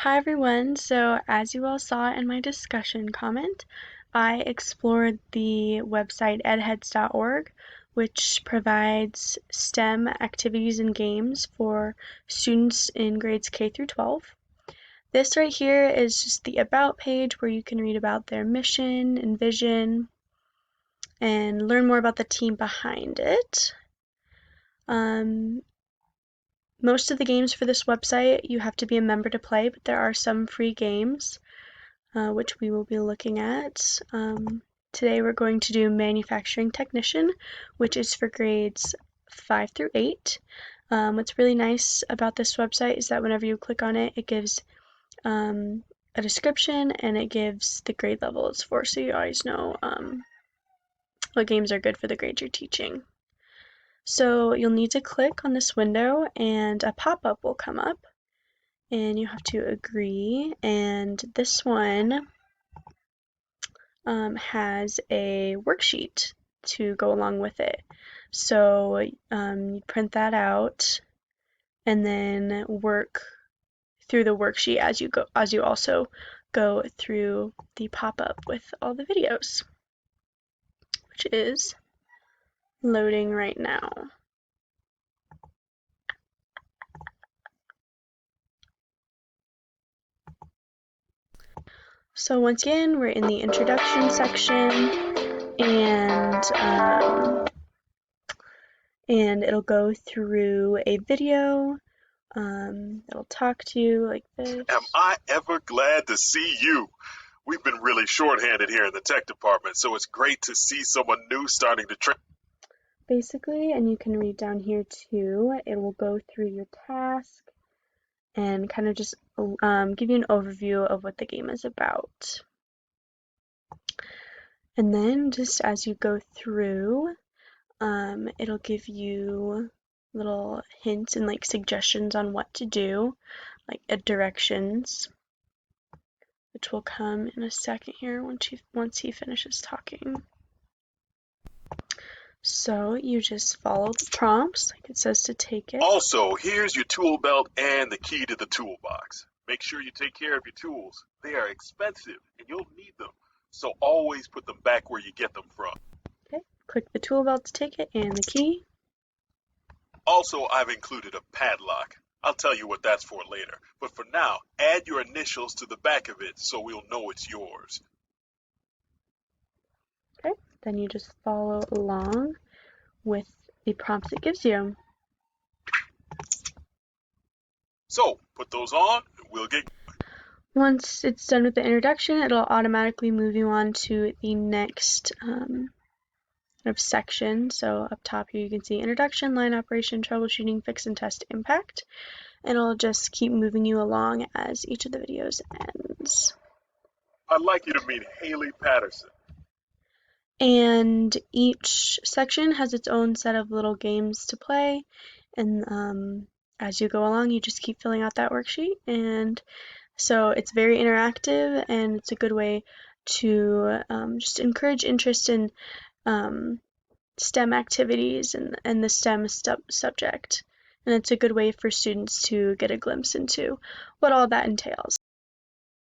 Hi everyone, so as you all saw in my discussion comment, I explored the website edheads.org, which provides STEM activities and games for students in grades K through 12. This right here is just the About page where you can read about their mission and vision and learn more about the team behind it. Most of the games for this website you have to be a member to play, but there are some free games, which we will be looking at. Today we're going to do Manufacturing Technician, which is for grades 5 through 8. What's really nice about this website is that whenever you click on it, it gives a description and it gives the grade level it's for, so you always know what games are good for the grade you're teaching. So you'll need to click on this window and a pop-up will come up and you have to agree, and this one has a worksheet to go along with it. So you print that out and then work through the worksheet as you also go through the pop-up with all the videos, which is loading right now. So once again, we're in the introduction section, and it'll go through a video. It'll talk to you like this. Am I ever glad to see you? We've been really shorthanded here in the tech department, so it's great to see someone new starting to train. Basically, and you can read down here too, it will go through your task and kind of just give you an overview of what the game is about. And then just as you go through, it'll give you little hints and like suggestions on what to do, like directions, which will come in a second here once he finishes talking. So you just follow the prompts, like it says to take it. Also, here's your tool belt and the key to the toolbox. Make sure you take care of your tools. They are expensive and you'll need them, so always put them back where you get them from. Okay, click the tool belt to take it and the key. Also, I've included a padlock. I'll tell you what that's for later, but for now, add your initials to the back of it so we'll know it's yours. Okay, then you just follow along with the prompts it gives you. So, put those on and we'll get Once it's done with the introduction, it'll automatically move you on to the next section. So up top here you can see introduction, line operation, troubleshooting, fix and test, impact. And it'll just keep moving you along as each of the videos ends. I'd like you to meet Haley Patterson. And each section has its own set of little games to play, and as you go along you just keep filling out that worksheet, and so it's very interactive and it's a good way to just encourage interest in STEM activities and the STEM subject, and it's a good way for students to get a glimpse into what all that entails.